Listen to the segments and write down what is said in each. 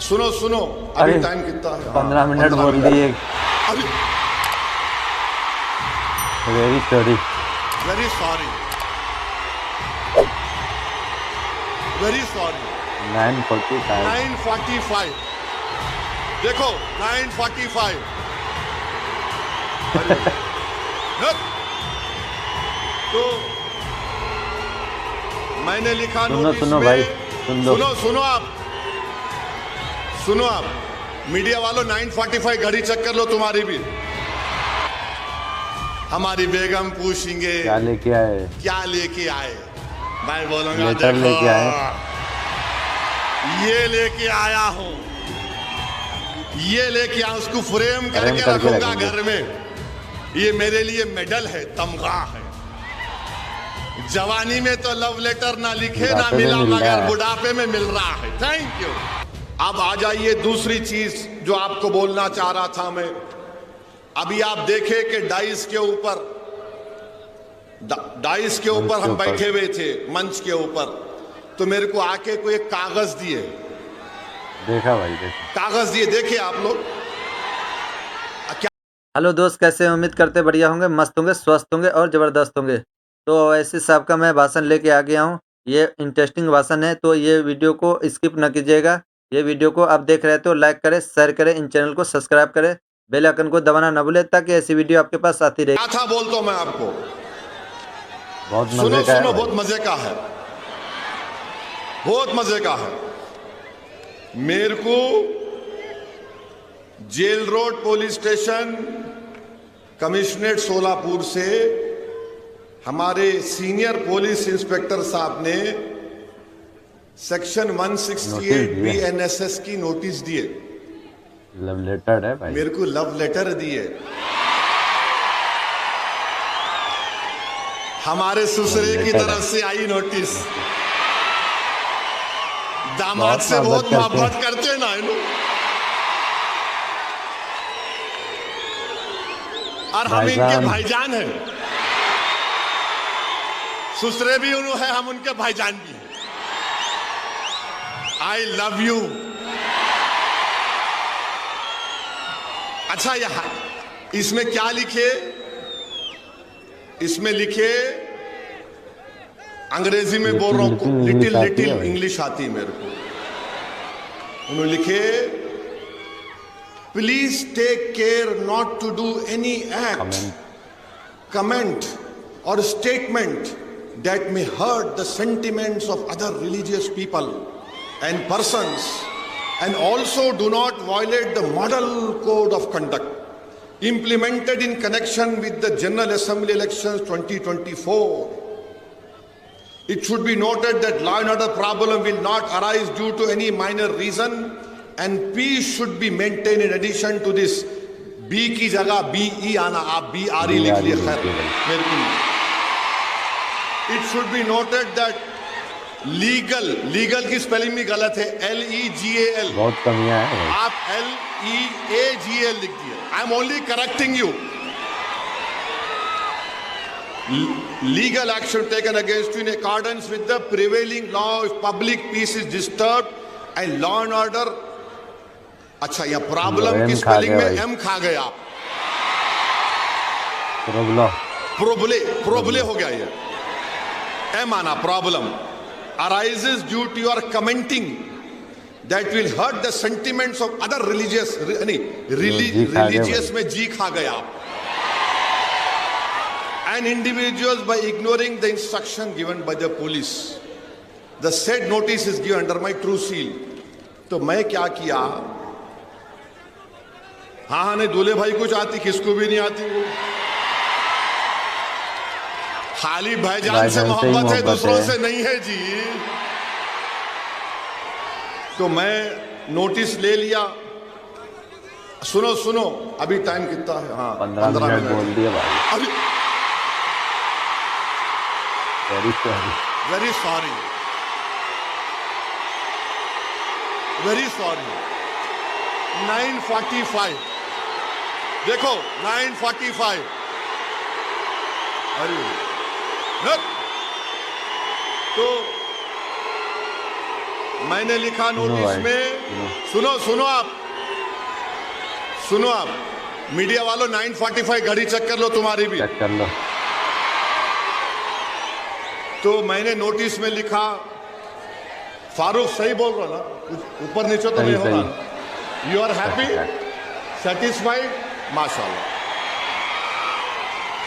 सुनो सुनो, अरे अभी टाइम कितना है? 15 मिनट 15 बोल मिनट। दिए। अभी very sorry. Very sorry, very sorry. 9:45। 9:45, देखो 9:45। अरे हट। तो मैंने लिखा सुनो नोटिस सुनो में, भाई, सुन लो। सुनो सुनो आप, सुनो आप मीडिया वालों, 9:45 घड़ी चेक कर लो तुम्हारी भी। हमारी बेगम पूछेंगे क्या लेके आए? क्या लेके आए, मैं बोलूंगा लेटर देखो लेके आए। ये लेके आया हूं, ये लेके आया, उसको फ्रेम फ्रेम करके करके रखूंगा रखेंगे। घर में। ये मेरे लिए मेडल है, तमगा है। जवानी में तो लव लेटर ना लिखे ना बुढ़ापे में मिला, मिल रहा मगर है। बुढ़ापे में मिल रहा है। Thank you. अब आ जाइए दूसरी चीज जो आपको बोलना चाह रहा था मैं। अभी आप देखे कि डाइस के ऊपर हम बैठे हुए थे, मंच के ऊपर, तो मेरे को आके कोई एक कागज दिए, देखा भाई, देखा। कागज दिए, देखे आप लोग? हेलो दोस्त, कैसे हैं? उम्मीद करते बढ़िया होंगे, मस्त होंगे, स्वस्थ होंगे और ज़बरदस्त होंगे। तो ओवैसी साहब का मैं भाषण लेके आ गया हूँ। ये इंटरेस्टिंग भाषण है, तो ये वीडियो को स्किप न कीजिएगा। ये वीडियो को आप देख रहे हैं तो लाइक करें, शेयर करें, इन चैनल को सब्सक्राइब करें, बेल आइकन को दबाना न भूलें ताकि ऐसी वीडियो आपके पास आती रहे। क्या था बोलता हूं मैं आपको, बहुत सुनो मजे का है सुनो, भाई। बहुत मजे का है, बहुत मजे का है। मेरे को jail road police station, commissionerate Solapur से हमारे सीनियर पुलिस इंस्पेक्टर साहब ने सेक्शन 168 BNSS की नोटिस दिए। लव लेटर है भाई। मेरे को लव लेटर दिए, हमारे ससुरे की तरफ से आई नोटिस। दामाद से बहुत मोहब्बत करते ना इन लोग। और हम इनके भाईजान हैं, ससुरे भी उन्होंने है, हम उनके भाईजान भी हैं। I love you. अच्छा, यह इसमें क्या लिखे? इसमें लिखे, अंग्रेजी में बोल रहा हूं, लिटिल लिटिल इंग्लिश आती है मेरे को। उन्होंने लिखे, please take care not to do any act, comment or statement that may hurt the sentiments of other religious people and persons, and also do not violate the model code of conduct implemented in connection with the General Assembly elections 2024. It should be noted that law and order problem will not arise due to any minor reason, and peace should be maintained. In addition to this, B की जगह BE आना, आप BRE लिख लिए, खैर मेरे को। It should be noted that legal की स्पेलिंग भी गलत है, LEGAL, बहुत कमियां हैं। आप LEAGL लिख दिए। I am only correcting you. Legal action taken against you in accordance with the prevailing law if public piece is disturb and law and order. अच्छा, यह प्रॉब्लम की स्पेलिंग में M खा गया, प्रोबले हो गया, ये M आना, problem arises due to your commenting that will hurt the sentiments of other religious, religious में G खा गया, and individuals by ignoring the instruction given by the police. The said notice is given under my true seal. तो मैं क्या किया, हाँ नहीं, दूल्हे भाई कुछ आती, किसको भी नहीं आती वो, खाली भाईजान से मोहब्बत है, दूसरों से नहीं है जी। तो मैं नोटिस ले लिया। सुनो सुनो, अभी टाइम कितना है? हाँ, 15 मिनट बोल दिए भाई। अभी very sorry, very sorry, very sorry. 9:45, देखो 9:45। अरे हट। तो मैंने लिखा नोटिस में, सुनो आप मीडिया वालों 9:45 घड़ी चेक कर लो, तुम्हारी भी चेक कर लो। तो मैंने नोटिस में लिखा, फारूक सही बोल रहा ना, ऊपर नीचे तो नहीं होगा। यू आर हैप्पी, सेटिस्फाइड, माशाल्लाह।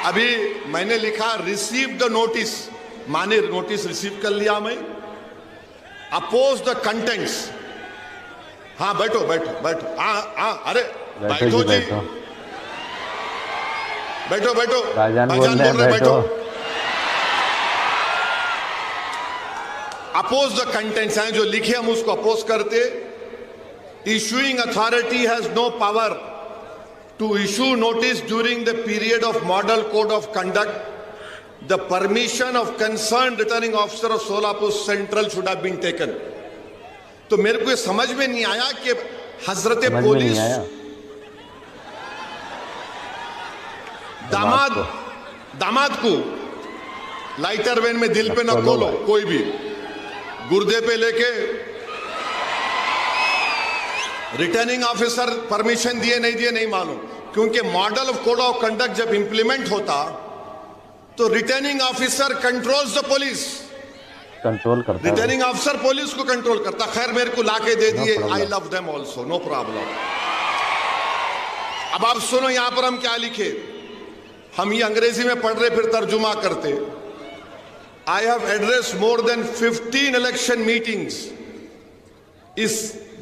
अभी मैंने लिखा रिसीव द नोटिस, माने नोटिस रिसीव कर लिया मैं। Oppose the contents. हाँ बैठो। अरे बैठो जी, बैठो भाईजान बोल बोल रहे रहे, बैठो। अपोज द कंटेंट्स हैं जो लिखे, हम उसको अपोज करते। Issuing authority has no power to issue notice during the period of model code of conduct. The permission of concerned returning officer of Solapur Central should have been taken. तो मेरे को ये समझ में नहीं आया कि हजरत पुलिस दामाद को लाइटर वैन में दिल पे न खोलो, कोई भी गुर्दे पे लेके रिटर्निंग ऑफिसर परमिशन दिए नहीं मालूम, क्योंकि model of code of conduct जब इंप्लीमेंट होता तो returning officer controls the police, control करता, रिटर्निंग ऑफिसर पुलिस को कंट्रोल करता। खैर मेरे को लाके दे दिए, I love them also, no problem. अब आप सुनो यहां पर हम क्या लिखे, हम ये अंग्रेजी में पढ़ रहे फिर तर्जुमा करते। I have address more than 15 election meetings इस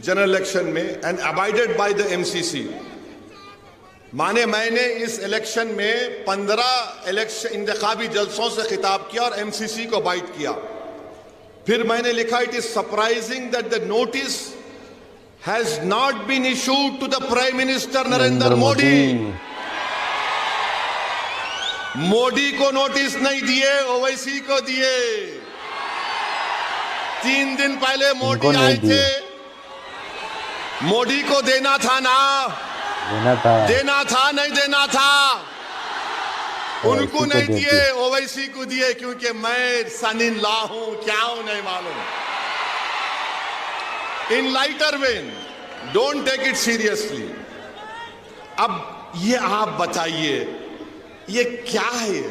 जनरल इलेक्शन में and abided by the MCC. माने मैंने इस इलेक्शन में 15 इलेक्शन इंतखाबी जलसों से खिताब किया और एमसीसी को अबाइड किया। फिर मैंने लिखा, it is surprising that the notice has not been issued to the prime minister Narendra Modi. Modi को नोटिस नहीं दिए, ओवैसी को दिए। 3 दिन पहले मोदी आए थे, मोदी को देना था ना, देना था नहीं देना था, उनको नहीं दिए, ओवैसी को दिए, क्योंकि मैं सन इन लॉ हूं, क्या हूं नहीं मालूम। In lighter vein, don't take it seriously. अब ये आप बताइए ये क्या है?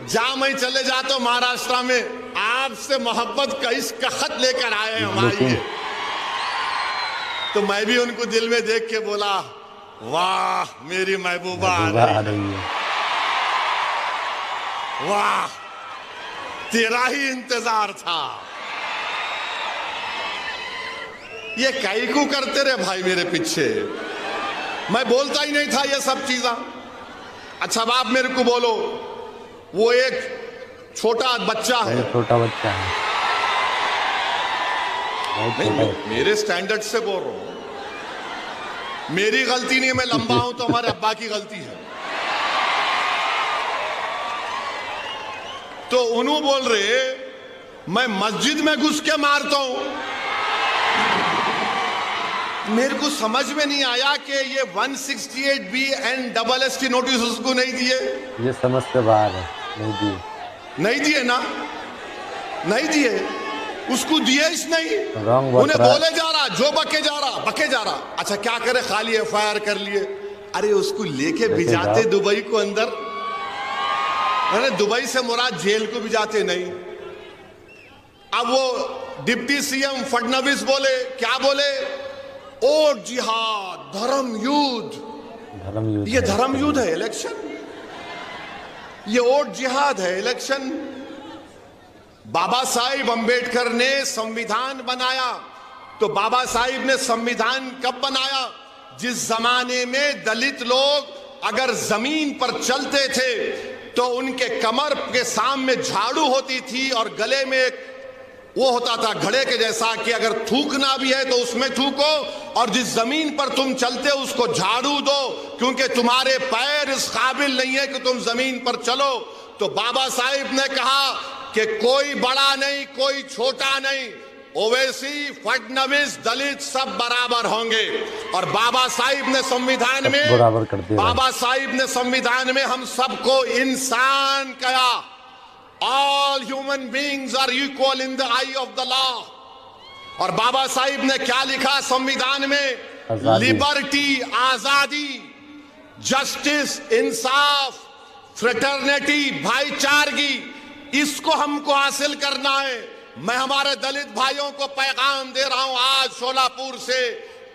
जहां मैं चले जाता हूं महाराष्ट्र में, आपसे मोहब्बत का इसका खत लेकर आए हैं हमारे लिए, तो मैं भी उनको दिल में देख के बोला, वाह मेरी महबूबा आ रही है, वाह तेरा ही इंतजार था। ये काईकू करते रहे भाई मेरे पीछे, मैं बोलता ही नहीं था ये सब चीज़ें। अच्छा अब आप मेरे को बोलो, वो एक छोटा बच्चा है, नहीं, मेरे स्टैंडर्ड से बोल रहा हूं, मेरी गलती नहीं है, मैं लंबा हूं तो हमारे अब्बा की गलती है। तो उन्होंने बोल रहे मैं मस्जिद में घुस के मारता हूं। मेरे को समझ में नहीं आया कि ये 168B एंड SST नोटिस उसको नहीं दिए, ये समझ से बाहर है, नहीं दिए ना, नहीं दिए, उसको दिए इस नहीं, उन्हें बोले जा रहा, जो बके जा रहा। अच्छा क्या करे, खाली FIR कर लिए। अरे उसको लेके भिजाते दुबई को अंदर, अरे दुबई से मुराद जेल को भिजाते नहीं। अब वो डिप्टी CM फडणवीस बोले, क्या बोले, ओ जिहाद, धर्म युद्ध। ये धर्म युद्ध है इलेक्शन, ये ओट जिहाद है इलेक्शन। बाबा साहिब अंबेडकर ने संविधान बनाया, तो बाबा साहिब ने संविधान कब बनाया? जिस जमाने में दलित लोग अगर जमीन पर चलते थे तो उनके कमर के सामने झाड़ू होती थी और गले में एक वो होता था घड़े के जैसा कि अगर थूकना भी है तो उसमें थूको, और जिस जमीन पर तुम चलते हो उसको झाड़ू दो, क्योंकि तुम्हारे पैर इस काबिल नहीं है कि तुम जमीन पर चलो। तो बाबा साहिब ने कहा कि कोई बड़ा नहीं, कोई छोटा नहीं, ओवैसी, फडणवीस, दलित सब बराबर होंगे। और बाबा साहिब ने संविधान में, बाबा साहिब ने संविधान में हम सबको इंसान कहा। All human beings are equal in the eye of the law. और बाबा साहिब ने क्या लिखा संविधान में? आजादी। लिबर्टी, आजादी, जस्टिस, इंसाफ, फ्रेटर्निटी, भाईचारगी, इसको हमको हासिल करना है। मैं हमारे दलित भाइयों को पैगाम दे रहा हूं आज शोलापुर से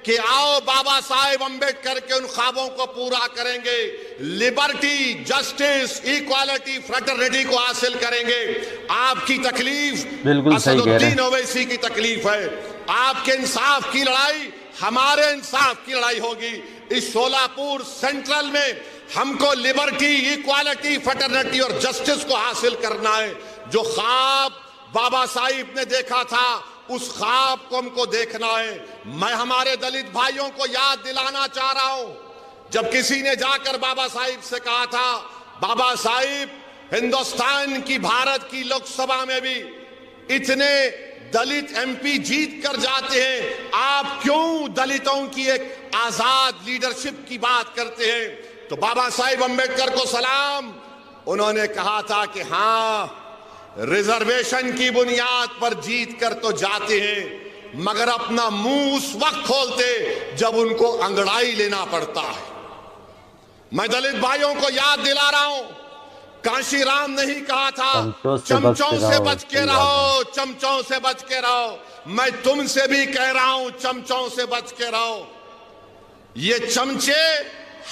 कि आओ बाबा साहेब अंबेडकर के उन ख्वाबों को पूरा करेंगे। लिबर्टी, जस्टिस, इक्वालिटी, फ्रेटर्निटी को हासिल करेंगे। आपकी तकलीफ बिल्कुल सही कह रहे हैं। असदुद्दीन ओवैसी की तकलीफ है। आपके इंसाफ की लड़ाई हमारे इंसाफ की लड़ाई होगी। इस शोलापुर सेंट्रल में हमको लिबर्टी, इक्वालिटी, फ्रेटर्निटी और जस्टिस को हासिल करना है। जो ख्वाब बाबा साहिब ने देखा था उस ख्वाब को हमको देखना है। मैं हमारे दलित भाइयों को याद दिलाना चाह रहा हूं, जब किसी ने जाकर बाबा साहिब से कहा था, बाबा साहिब हिंदुस्तान की, भारत की लोकसभा में भी इतने दलित एमपी जीत कर जाते हैं, आप क्यों दलितों की एक आजाद लीडरशिप की बात करते हैं? तो बाबा साहिब अंबेडकर को सलाम, उन्होंने कहा था कि हाँ, रिजर्वेशन की बुनियाद पर जीत कर तो जाते हैं, मगर अपना मुंह उस वक्त खोलते जब उनको अंगड़ाई लेना पड़ता है। मैं दलित भाइयों को याद दिला रहा हूं, कांशीराम नहीं कहा था चमचों से बच के रहो, चमचों से बच के रहो। मैं तुमसे भी कह रहा हूं चमचों से बच के रहो। ये चमचे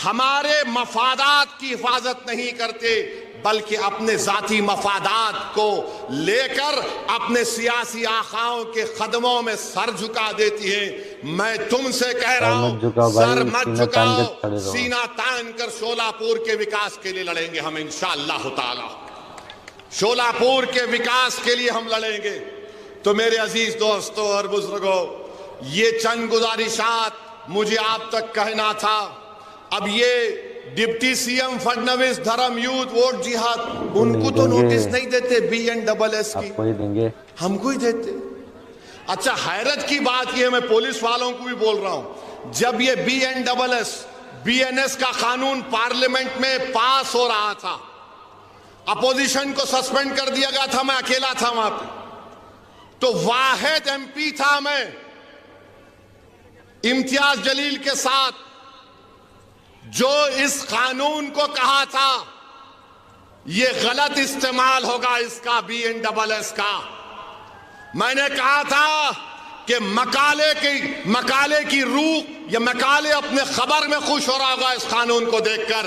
हमारे मफादात की हिफाजत नहीं करते, बल्कि अपने जाती मफादात को लेकर अपने सियासी आखाओं के कदमों में सर झुका देती है। मैं तुमसे कह रहा हूं, सर मत झुकाओ, सीना तान कर शोलापुर के विकास के लिए लड़ेंगे हम इंशाअल्लाह ताला। शोलापुर के विकास के लिए हम लड़ेंगे। तो मेरे अजीज दोस्तों और बुजुर्गों, ये चंद गुजारिशात मुझे आप तक कहना था। अब ये डिप्टी सीएम फडणवीस, धर्म युद्ध, वोट जिहाद, उनको तो नोटिस नहीं देते BNSS की, आपको ही देंगे, हमको ही देते। अच्छा, हैरत की बात यह, मैं पुलिस वालों को भी बोल रहा हूं, जब ये BNS का कानून पार्लियामेंट में पास हो रहा था, अपोजिशन को सस्पेंड कर दिया गया था, मैं अकेला था वहां पे, तो वाहिद MP था मैं इम्तियाज जलील के साथ, जो इस कानून को कहा था ये गलत इस्तेमाल होगा इसका, BNSS का। मैंने कहा था कि मकाले की रूह या मकाले अपने खबर में खुश हो रहा होगा इस कानून को देखकर।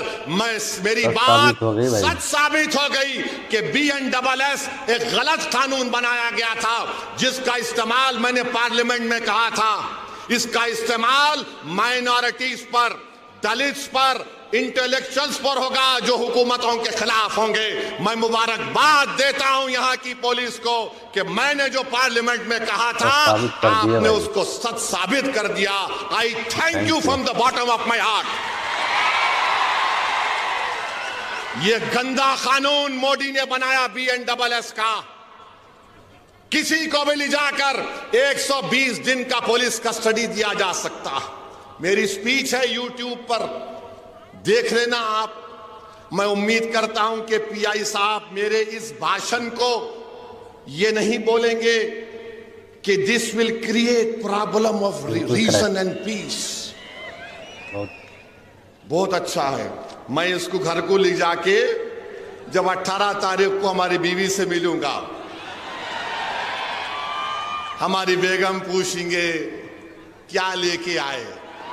मेरी बात सच साबित हो गई कि BNSS एक गलत कानून बनाया गया था, जिसका इस्तेमाल मैंने पार्लियामेंट में कहा था, इसका इस्तेमाल माइनॉरिटीज पर, दलित्स पर, इंटेलेक्चुअल्स पर होगा जो हुकूमतों के खिलाफ होंगे। मैं मुबारकबाद देता हूं यहां की पुलिस को कि मैंने जो पार्लियामेंट में कहा था आपने उसको सच साबित कर दिया। आई thank you from the bottom of my heart. ये गंदा कानून मोदी ने बनाया BNSS का, किसी को भी ले जाकर 120 दिन का पुलिस कस्टडी दिया जा सकता। मेरी स्पीच है YouTube पर, देख लेना आप। मैं उम्मीद करता हूं कि PI साहब मेरे इस भाषण को ये नहीं बोलेंगे कि this will create problem of reason and peace. बहुत अच्छा है। मैं इसको घर को ले जाके जब 18 तारीख को हमारी बीवी से मिलूंगा, हमारी बेगम पूछेंगे क्या लेके आए,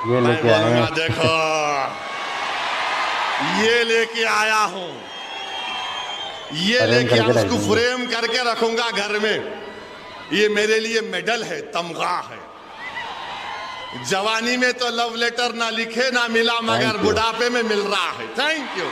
ये मैं लेके आए बोलूंगा हैं। देखो ये लेके आया हूं, ये फ्रेम लेके करके रख उसको देंगे। फ्रेम करके रखूंगा घर में। ये मेरे लिए मेडल है, तमगा है। जवानी में तो लव लेटर ना लिखे ना मिला, मगर Thank you. बुढ़ापे में मिल रहा है। Thank you.